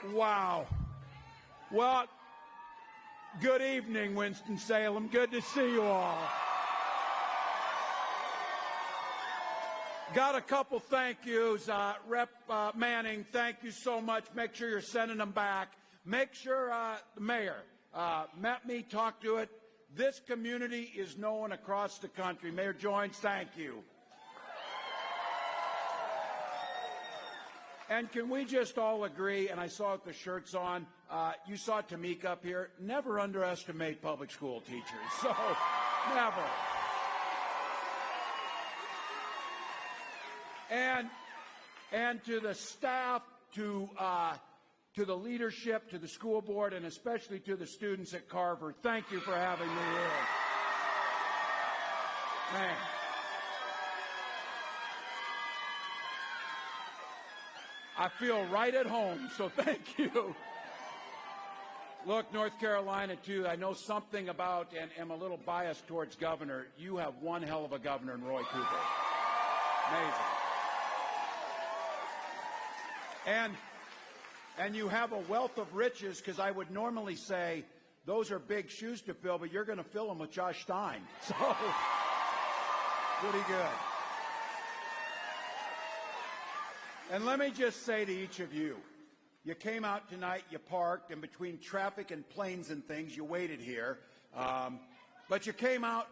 Wow. Well, good evening, Winston-Salem. Good to see you all. Got a couple thank yous. Rep Manning, thank you so much. Make sure you're sending them back. Make sure the mayor met me, talked to it. This community is known across the country. Mayor Joines, thank you. And can we just all agree, and I saw it, the shirts on, you saw Tamika up here, never underestimate public school teachers. So, never. And to the staff, to the leadership, to the school board, and especially to the students at Carver, thank you for having me here. Man. I feel right at home, so thank you. Look, North Carolina, too, I know something about and am a little biased towards governor. You have one hell of a governor in Roy Cooper. Amazing. And you have a wealth of riches, because I would normally say those are big shoes to fill, but you're going to fill them with Josh Stein. So, pretty good. And let me just say to each of you, you came out tonight, you parked, and between traffic and planes and things, you waited here. But you came out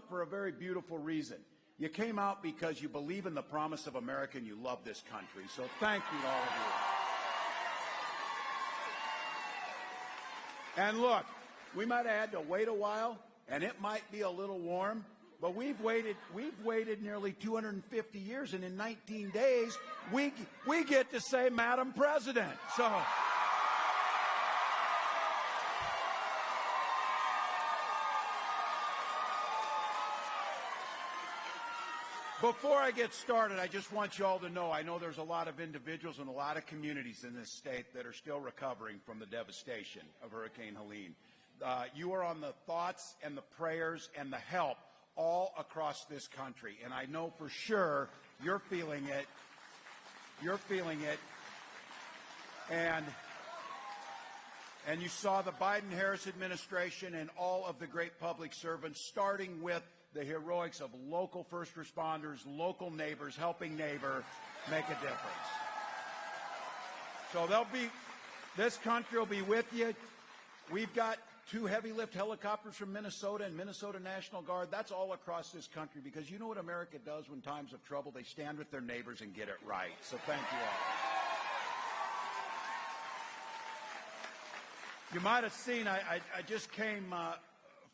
for a very beautiful reason. You came out because you believe in the promise of America and you love this country. So thank you to all of you. And look, we might have had to wait a while, and it might be a little warm, but we've waited nearly 250 years, and in 19 days, we get to say Madam President. So. Before I get started, I just want you all to know, I know there's a lot of individuals and a lot of communities in this state that are still recovering from the devastation of Hurricane Helene. You are on the thoughts and the prayers and the help all across this country, and I know for sure you're feeling it. You're feeling it. And you saw the Biden-Harris administration and all of the great public servants, starting with the heroics of local first responders, local neighbors, helping neighbor, make a difference. So this country will be with you. We've got 2 heavy lift helicopters from Minnesota and Minnesota National Guard. That's all across this country, because you know what America does when times of trouble? They stand with their neighbors and get it right. So thank you all. You might have seen, I just came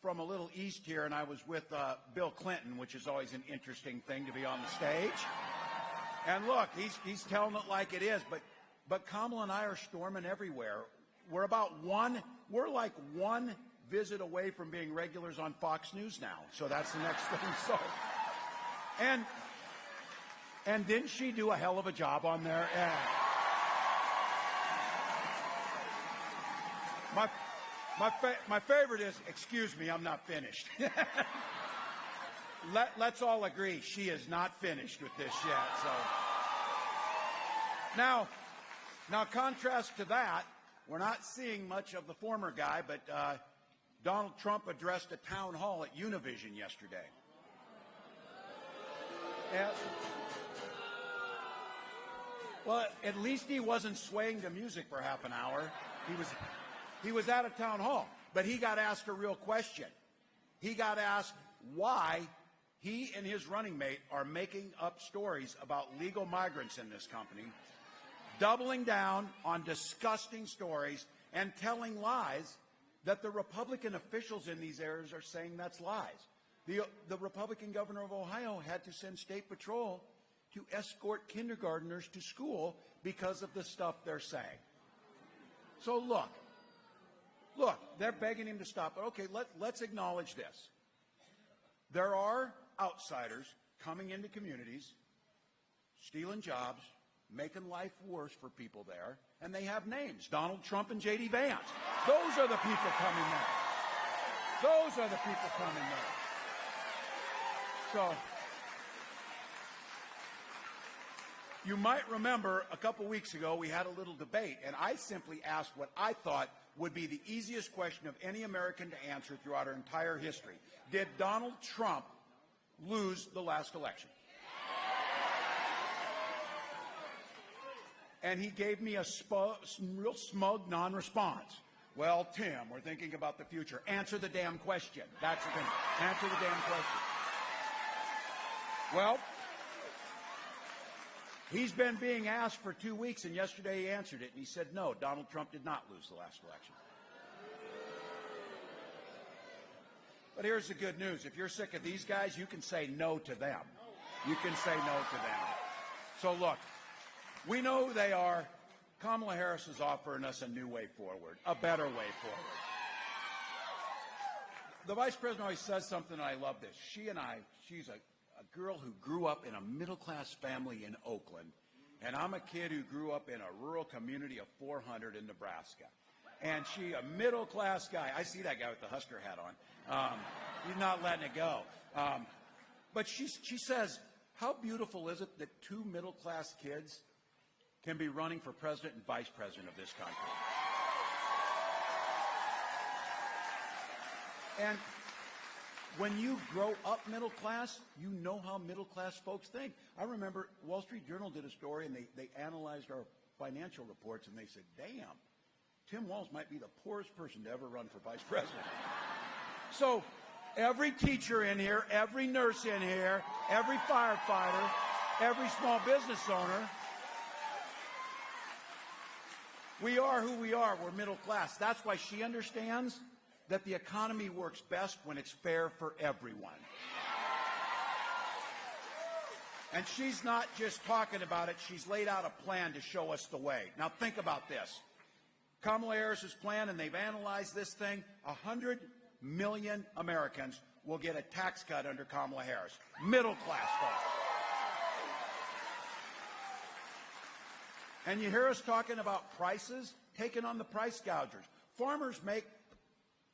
from a little east here, and I was with Bill Clinton, which is always an interesting thing to be on the stage. And look, he's telling it like it is, but Kamala and I are storming everywhere. We're like one visit away from being regulars on Fox News now. So that's the next thing. So, and didn't she do a hell of a job on there? Yeah. My favorite is, excuse me, I'm not finished. Let's all agree she is not finished with this yet. So now contrast to that, we're not seeing much of the former guy, but Donald Trump addressed a town hall at Univision yesterday. Yes. Well, at least he wasn't swaying to music for half an hour. He was at a town hall, but he got asked a real question. He got asked why he and his running mate are making up stories about legal migrants in this company, doubling down on disgusting stories and telling lies that the Republican officials in these areas are saying that's lies. The Republican governor of Ohio had to send state patrol to escort kindergartners to school because of the stuff they're saying. So look, they're begging him to stop. But okay, let's acknowledge this. There are outsiders coming into communities, stealing jobs, making life worse for people there, and they have names: Donald Trump and J.D. Vance. Those are the people coming there. Those are the people coming there. So You might remember a couple weeks ago we had a little debate, and I simply asked what I thought would be the easiest question of any American to answer throughout our entire history. Did Donald Trump lose the last election? And he gave me a real smug non-response. Well, Tim, we're thinking about the future. Answer the damn question. That's the thing. Answer the damn question. Well, he's been being asked for 2 weeks, and yesterday he answered it, and he said, no, Donald Trump did not lose the last election. But here's the good news. If you're sick of these guys, you can say no to them. You can say no to them. So look, we know who they are. Kamala Harris is offering us a new way forward, a better way forward. The vice president always says something, and I love this. She's a girl who grew up in a middle-class family in Oakland, and I'm a kid who grew up in a rural community of 400 in Nebraska. And she, a middle-class guy, I see that guy with the Husker hat on. He's not letting it go. But she says, how beautiful is it that two middle-class kids can be running for president and vice president of this country? And when you grow up middle class, you know how middle class folks think. I remember Wall Street Journal did a story, and they analyzed our financial reports, and they said, damn, Tim Walz might be the poorest person to ever run for vice president. So every teacher in here, every nurse in here, every firefighter, every small business owner, we are who we are. We're middle class. That's why she understands that the economy works best when it's fair for everyone. And she's not just talking about it. She's laid out a plan to show us the way. Now think about this. Kamala Harris's plan, and they've analyzed this thing, 100 million Americans will get a tax cut under Kamala Harris. Middle class folks. And you hear us talking about prices, taking on the price gougers. Farmers make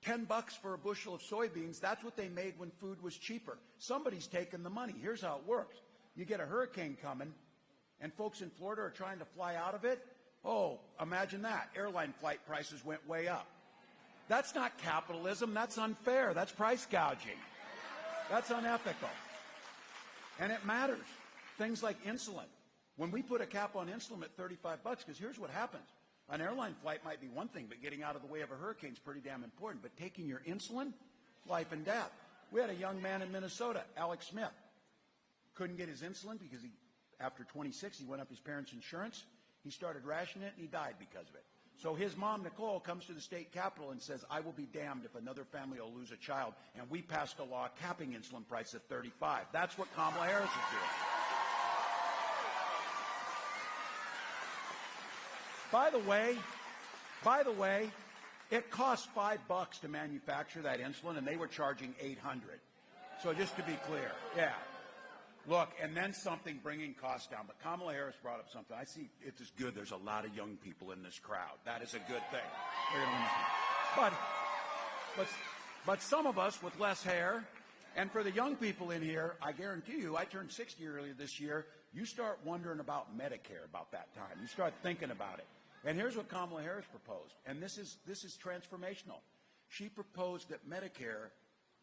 $10 for a bushel of soybeans. That's what they made when food was cheaper. Somebody's taking the money. Here's how it works. You get a hurricane coming, and folks in Florida are trying to fly out of it. Oh, imagine that. Airline flight prices went way up. That's not capitalism. That's unfair. That's price gouging. That's unethical. And it matters. Things like insulin. When we put a cap on insulin at $35, because here's what happens. An airline flight might be one thing, but getting out of the way of a hurricane is pretty damn important. But taking your insulin, life and death. We had a young man in Minnesota, Alex Smith. Couldn't get his insulin because after 26, he went up his parents' insurance. He started rationing it, and he died because of it. So his mom, Nicole, comes to the state capitol and says, I will be damned if another family will lose a child. And we passed a law capping insulin price at $35. That's what Kamala Harris is doing. By the way, it costs $5 to manufacture that insulin, and they were charging $800. So just to be clear, yeah. Look, and then something bringing costs down. But Kamala Harris brought up something. I see it is good. There's a lot of young people in this crowd. That is a good thing. But some of us with less hair, and for the young people in here, I guarantee you, I turned 60 earlier this year. You start wondering about Medicare about that time. You start thinking about it. And here's what Kamala Harris proposed, and this is transformational. She proposed that Medicare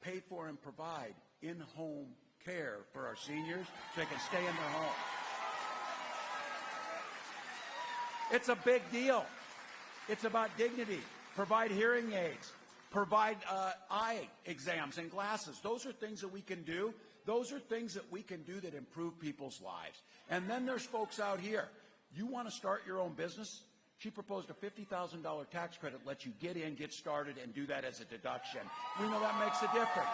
pay for and provide in-home care for our seniors so they can stay in their homes. It's a big deal. It's about dignity. Provide hearing aids. Provide eye exams and glasses. Those are things that we can do. Those are things that we can do that improve people's lives. And then there's folks out here. You want to start your own business? She proposed a $50,000 tax credit, lets you get in, get started, and do that as a deduction. We know that makes a difference.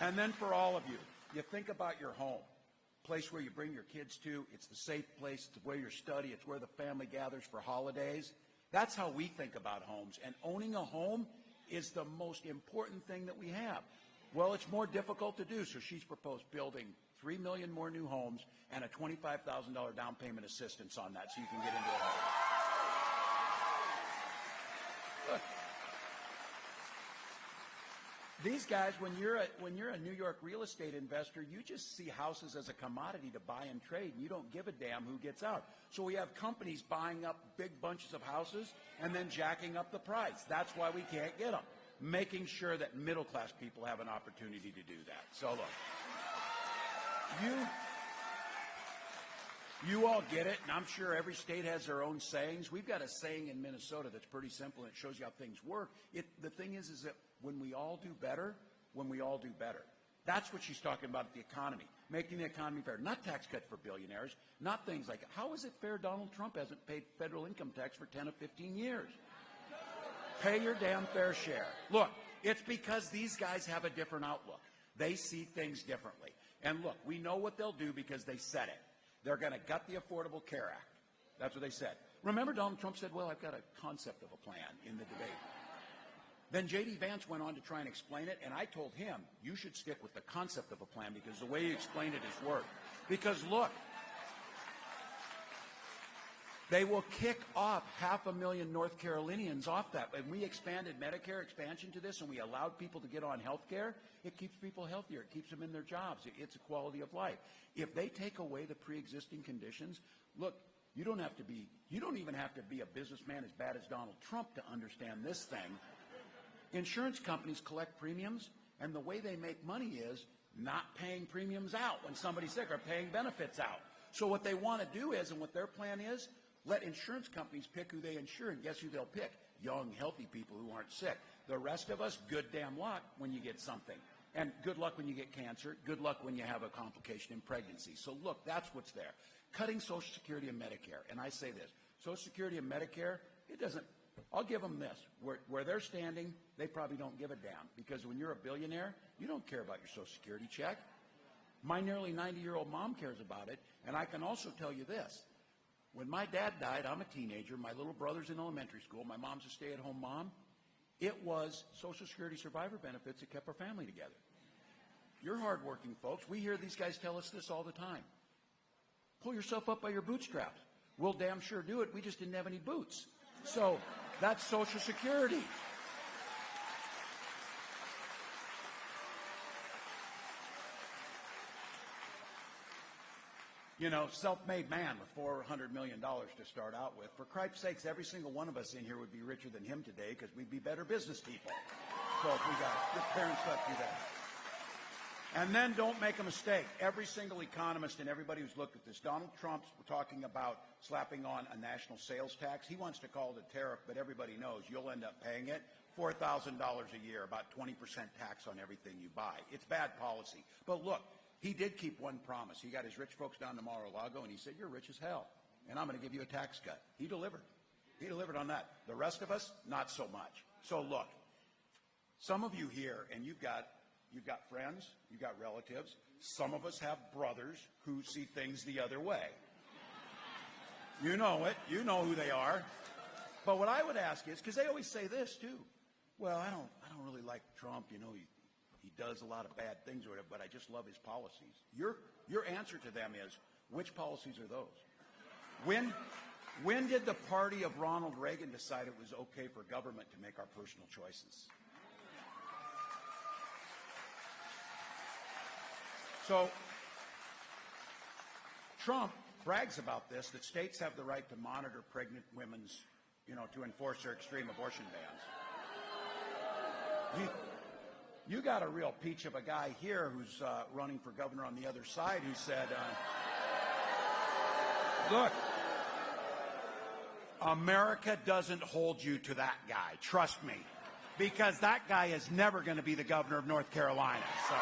And then for all of you, you think about your home, place where you bring your kids to. It's the safe place. It's where you study. It's where the family gathers for holidays. That's how we think about homes. And owning a home is the most important thing that we have. Well, it's more difficult to do, so she's proposed building 3 million more new homes and a $25,000 down payment assistance on that so you can get into a home. Look, These guys, when you're a New York real estate investor, you just see houses as a commodity to buy and trade, and you don't give a damn who gets out. So we have companies buying up big bunches of houses and then jacking up the price. That's why we can't get them. Making sure that middle-class people have an opportunity to do that. So look, you all get it, and I'm sure every state has their own sayings. We've got a saying in Minnesota that's pretty simple, and it shows you how things work. The thing is that when we all do better, that's what she's talking about, the economy, making the economy fair. Not tax cuts for billionaires, not things like, how is it fair Donald Trump hasn't paid federal income tax for 10 or 15 years? Pay your damn fair share. Look, it's because these guys have a different outlook. They see things differently. And look, we know what they'll do because they said it. They're going to gut the Affordable Care Act. That's what they said. Remember, Donald Trump said, well, I've got a concept of a plan in the debate. Then J.D. Vance went on to try and explain it, and I told him, you should stick with the concept of a plan because the way he explained it is work. Because look, they will kick off 500,000 North Carolinians off that. And we expanded Medicare expansion to this, and we allowed people to get on health care. It keeps people healthier. It keeps them in their jobs. It's a quality of life. If they take away the pre-existing conditions, look, you don't even have to be a businessman as bad as Donald Trump to understand this thing. Insurance companies collect premiums, and the way they make money is not paying premiums out when somebody's sick or paying benefits out. So what they want to do is, and what their plan is, let insurance companies pick who they insure, and guess who they'll pick? Young, healthy people who aren't sick. The rest of us, good damn luck when you get something. And good luck when you get cancer. Good luck when you have a complication in pregnancy. So look, that's what's there. Cutting Social Security and Medicare. And I say this, Social Security and Medicare, it doesn't, I'll give them this. Where they're standing, they probably don't give a damn. Because when you're a billionaire, you don't care about your Social Security check. My nearly 90-year-old mom cares about it. And I can also tell you this. When my dad died, I'm a teenager. My little brother's in elementary school. My mom's a stay-at-home mom. It was Social Security survivor benefits that kept our family together. You're hardworking folks. We hear these guys tell us this all the time. Pull yourself up by your bootstraps. We'll damn sure do it. We just didn't have any boots. So that's Social Security. You know, self-made man with $400 million to start out with. For Christ's sakes, every single one of us in here would be richer than him today because we'd be better business people. So if we got your parents left you that. And then don't make a mistake. Every single economist and everybody who's looked at this, Donald Trump's talking about slapping on a national sales tax. He wants to call it a tariff, but everybody knows you'll end up paying it. $4,000 a year, about 20% tax on everything you buy. It's bad policy. But look, he did keep one promise. He got his rich folks down to Mar-a-Lago, and he said, you're rich as hell, and I'm going to give you a tax cut. He delivered. He delivered on that. The rest of us, not so much. So look, some of you here, and you've got friends, you've got relatives. Some of us have brothers who see things the other way. You know it. You know who they are. But what I would ask is, because they always say this too, well, I don't really like Trump. You know, he does a lot of bad things or whatever, but I just love his policies. Your answer to them is, which policies are those? When did the party of Ronald Reagan decide it was okay for government to make our personal choices? So Trump brags about this, that states have the right to monitor pregnant women's, to enforce their extreme abortion bans. You got a real peach of a guy here who's running for governor on the other side who said, look, America doesn't hold you to that guy. Trust me. Because that guy is never going to be the governor of North Carolina. So.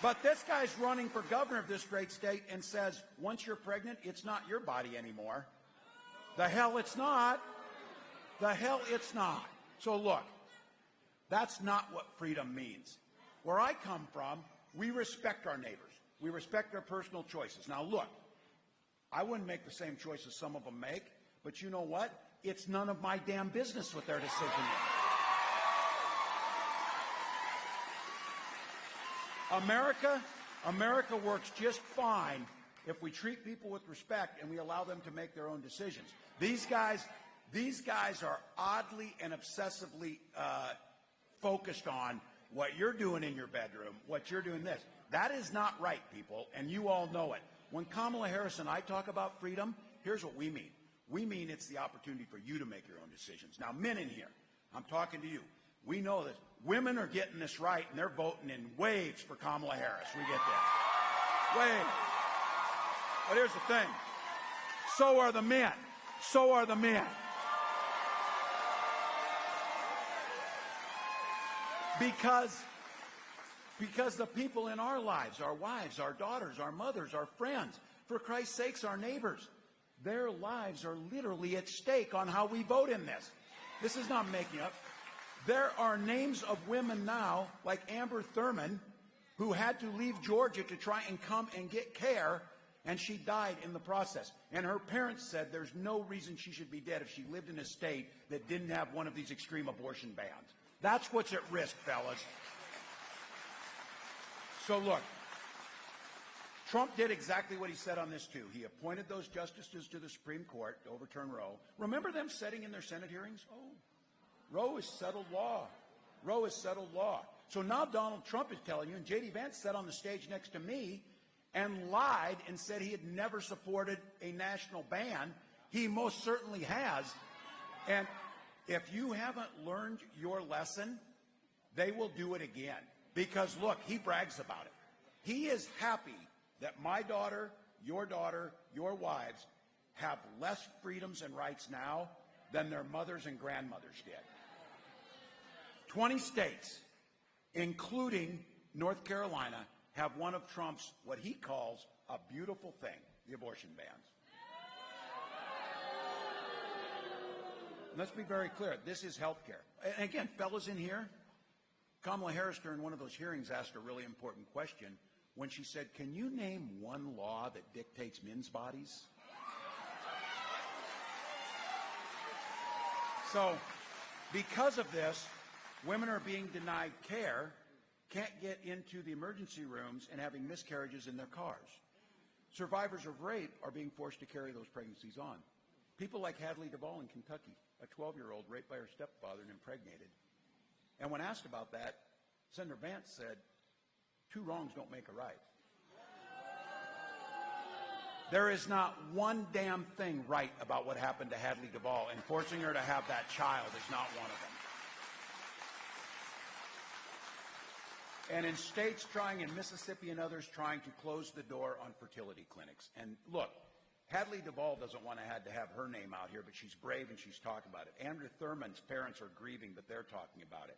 But this guy's running for governor of this great state and says, once you're pregnant, it's not your body anymore. The hell it's not. The hell it's not. So look, that's not what freedom means. Where I come from, we respect our neighbors. We respect their personal choices. Now look, I wouldn't make the same choices some of them make, but you know what? It's none of my damn business what their decision is. America works just fine if we treat people with respect and we allow them to make their own decisions. These guys are oddly and obsessively focused on what you're doing in your bedroom, what you're doing this. That is not right, people, and you all know it. When Kamala Harris and I talk about freedom, here's what we mean. We mean it's the opportunity for you to make your own decisions. Now, men in here, I'm talking to you. We know that women are getting this right, and they're voting in waves for Kamala Harris. We get that. Waves. But here's the thing. So are the men. So are the men. Because the people in our lives, our wives, our daughters, our mothers, our friends, for Christ's sakes, our neighbors, their lives are literally at stake on how we vote in this. This is not making up. There are names of women now, like Amber Thurman, who had to leave Georgia to try and come and get care, and she died in the process. And her parents said there's no reason she should be dead if she lived in a state that didn't have one of these extreme abortion bans. That's what's at risk, fellas. So look, Trump did exactly what he said on this, too. He appointed those justices to the Supreme Court to overturn Roe. Remember them sitting in their Senate hearings? Oh, Roe is settled law. Roe is settled law. So now Donald Trump is telling you, and J.D. Vance sat on the stage next to me and lied and said he had never supported a national ban. He most certainly has. And if you haven't learned your lesson, they will do it again. Because, look, he brags about it. He is happy that my daughter, your wives have less freedoms and rights now than their mothers and grandmothers did. 20 states, including North Carolina, have one of Trump's, what he calls, a beautiful thing, the abortion bans. Let's be very clear. This is health care. And again, fellas in here, Kamala Harris during one of those hearings asked a really important question when she said, can you name one law that dictates men's bodies? So because of this, women are being denied care, can't get into the emergency rooms, and having miscarriages in their cars. Survivors of rape are being forced to carry those pregnancies on. People like Hadley Duvall in Kentucky, a 12-year-old raped by her stepfather and impregnated. And when asked about that, Senator Vance said, 2 wrongs don't make a right. There is not one damn thing right about what happened to Hadley Duvall, and forcing her to have that child is not one of them. And in states trying, in Mississippi and others, trying to close the door on fertility clinics. And look, Hadley Duvall doesn't want to have her name out here, but she's brave and she's talking about it. Andrew Thurman's parents are grieving, but they're talking about it.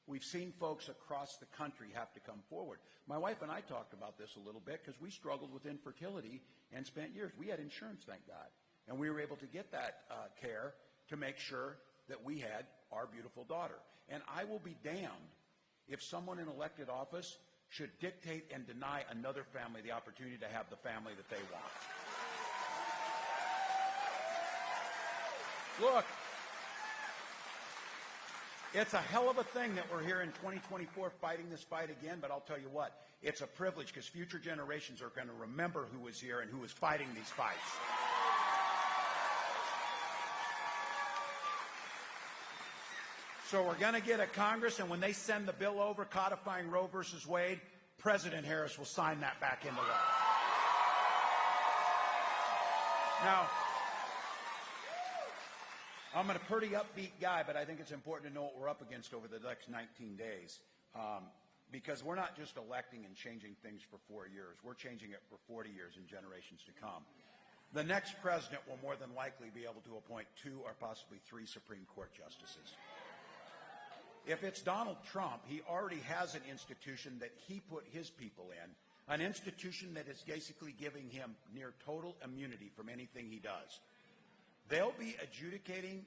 We've seen folks across the country have to come forward. My wife and I talked about this a little bit because we struggled with infertility and spent years. We had insurance, thank God, and we were able to get that care to make sure that we had our beautiful daughter. And I will be damned if someone in elected office should dictate and deny another family the opportunity to have the family that they want. Look, it's a hell of a thing that we're here in 2024 fighting this fight again, but I'll tell you what, it's a privilege because future generations are going to remember who was here and who was fighting these fights. So we're going to get a Congress, and when they send the bill over codifying Roe versus Wade, President Harris will sign that back into law. Now, I'm a pretty upbeat guy, but I think it's important to know what we're up against over the next 19 days. Because we're not just electing and changing things for 4 years. We're changing it for 40 years and generations to come. The next president will more than likely be able to appoint 2 or possibly 3 Supreme Court justices. If it's Donald Trump, he already has an institution that he put his people in, an institution that is basically giving him near total immunity from anything he does. They'll be adjudicating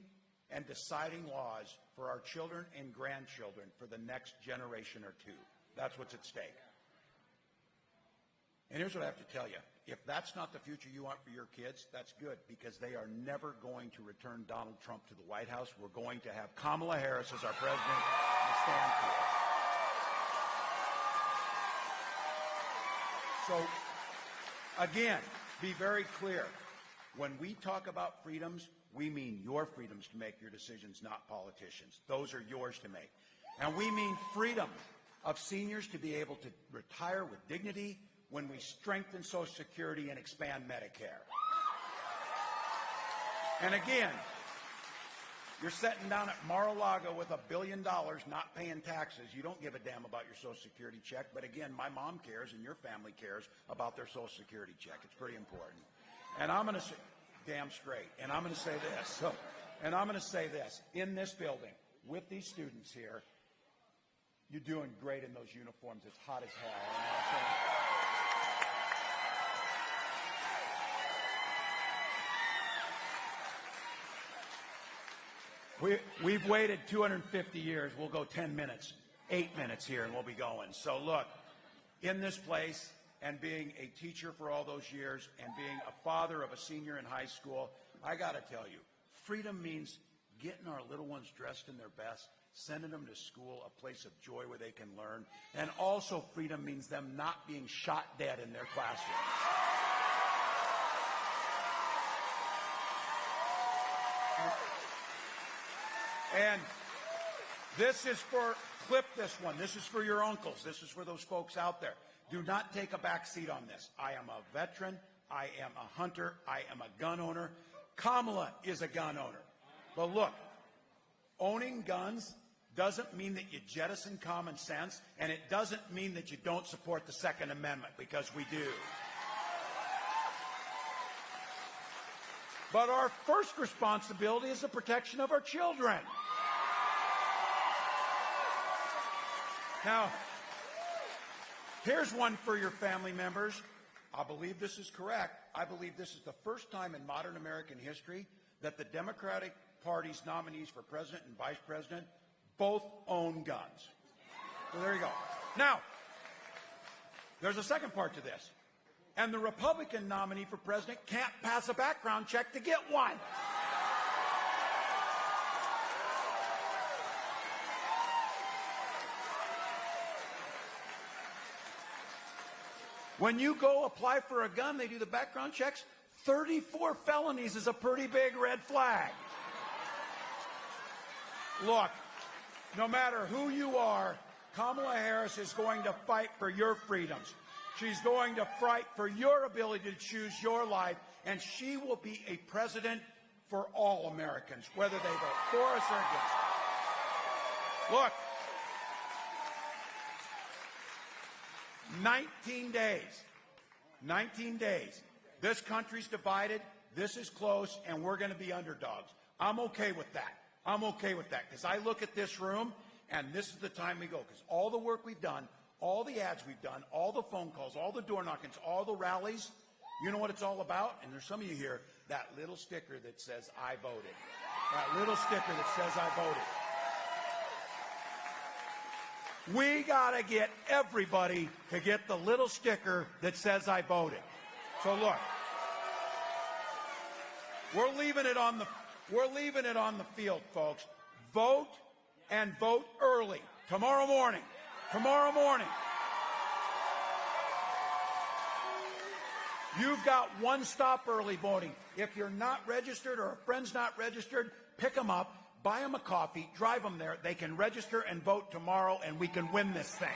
and deciding laws for our children and grandchildren for the next generation or 2. That's what's at stake. And here's what I have to tell you. If that's not the future you want for your kids, that's good, because they are never going to return Donald Trump to the White House. We're going to have Kamala Harris as our president to stand for. So Again, be very clear. When we talk about freedoms, we mean your freedoms to make your decisions, not politicians. Those are yours to make. And we mean freedom of seniors to be able to retire with dignity when we strengthen Social Security and expand Medicare. And again, you're sitting down at Mar-a-Lago with $1 billion not paying taxes. You don't give a damn about your Social Security check. But again, my mom cares and your family cares about their Social Security check. It's pretty important. And I'm going to say, damn straight. And I'm going to say this. In this building, with these students here, you're doing great in those uniforms. It's hot as hell. We've waited 250 years. We'll go 10 minutes, 8 minutes here, and we'll be going. So look, in this place, and being a teacher for all those years, and being a father of a senior in high school, I got to tell you, freedom means getting our little ones dressed in their best, sending them to school, a place of joy where they can learn, and also freedom means them not being shot dead in their classrooms. And this is for, clip this one, this is for your uncles, this is for those folks out there. Do not take a back seat on this. I am a veteran, I am a hunter, I am a gun owner. Kamala is a gun owner. But look, owning guns doesn't mean that you jettison common sense, and it doesn't mean that you don't support the Second Amendment, because we do. But our first responsibility is the protection of our children. Now, here's one for your family members. I believe this is correct. I believe this is the first time in modern American history that the Democratic Party's nominees for president and vice president both own guns. So there you go. Now, there's a second part to this. And the Republican nominee for president can't pass a background check to get one. When you go apply for a gun, they do the background checks. 34 felonies is a pretty big red flag. Look, no matter who you are, Kamala Harris is going to fight for your freedoms. She's going to fight for your ability to choose your life, and she will be a president for all Americans, whether they vote for us or against us. Look, 19 days. This country's divided, this is close, and we're going to be underdogs. I'm okay with that. I'm okay with that, because I look at this room, and this is the time we go, because all the work we've done, all the ads we've done, all the phone calls, all the door knockings, all the rallies, you know what it's all about? And there's some of you here, that little sticker that says, I voted. That little sticker that says, I voted. We got to get everybody to get the little sticker that says, I voted. So look, we're leaving it on the field, folks. Vote, and vote early. Tomorrow morning. Tomorrow morning. You've got one stop early voting. If you're not registered or a friend's not registered, pick them up, buy them a coffee, drive them there. They can register and vote tomorrow, and we can win this thing.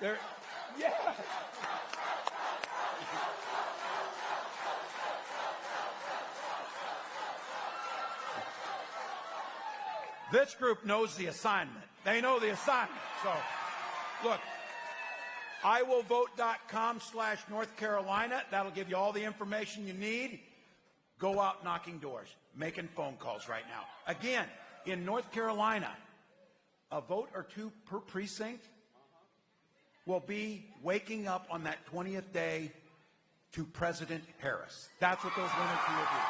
Yeah. This group knows the assignment. They know the assignment. So, look, iwillvote.com/North Carolina. That'll give you all the information you need. Go out knocking doors, making phone calls right now. Again, in North Carolina, a vote or two per precinct will be waking up on that 20th day to President Harris. That's what those 1 or 2 will be.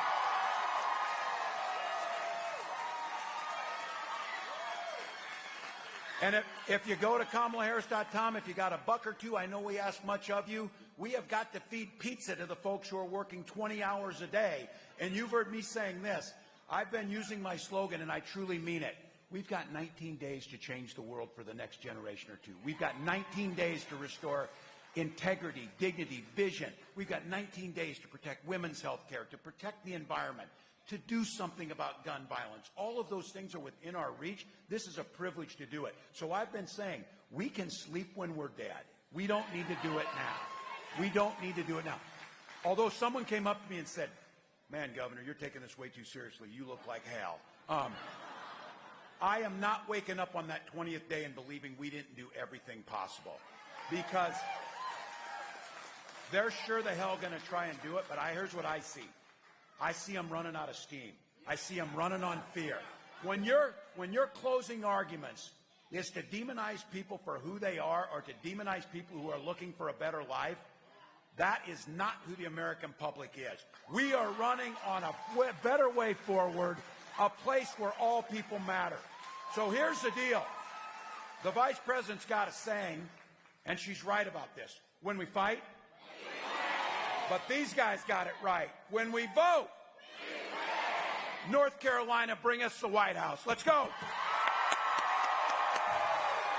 And if you go to KamalaHarris.com, if you got a buck or two, I know we ask much of you. We have got to feed pizza to the folks who are working 20 hours a day. And you've heard me saying this. I've been using my slogan, and I truly mean it. We've got 19 days to change the world for the next generation or two. We've got 19 days to restore integrity, dignity, vision. We've got 19 days to protect women's health care, to protect the environment, to do something about gun violence. All of those things are within our reach. This is a privilege to do it. So I've been saying, we can sleep when we're dead. We don't need to do it now. We don't need to do it now. Although someone came up to me and said, man, Governor, you're taking this way too seriously. You look like hell. I am not waking up on that 20th day and believing we didn't do everything possible, because they're sure the hell going to try and do it, but here's what I see. I see them running out of steam. I see them running on fear. When your closing arguments is to demonize people for who they are or to demonize people who are looking for a better life, that is not who the American public is. We are running on a better way forward, a place where all people matter. So here's the deal. The Vice President's got a saying, and she's right about this. When we fight, but these guys got it right. When we vote, North Carolina, bring us the White House. Let's go.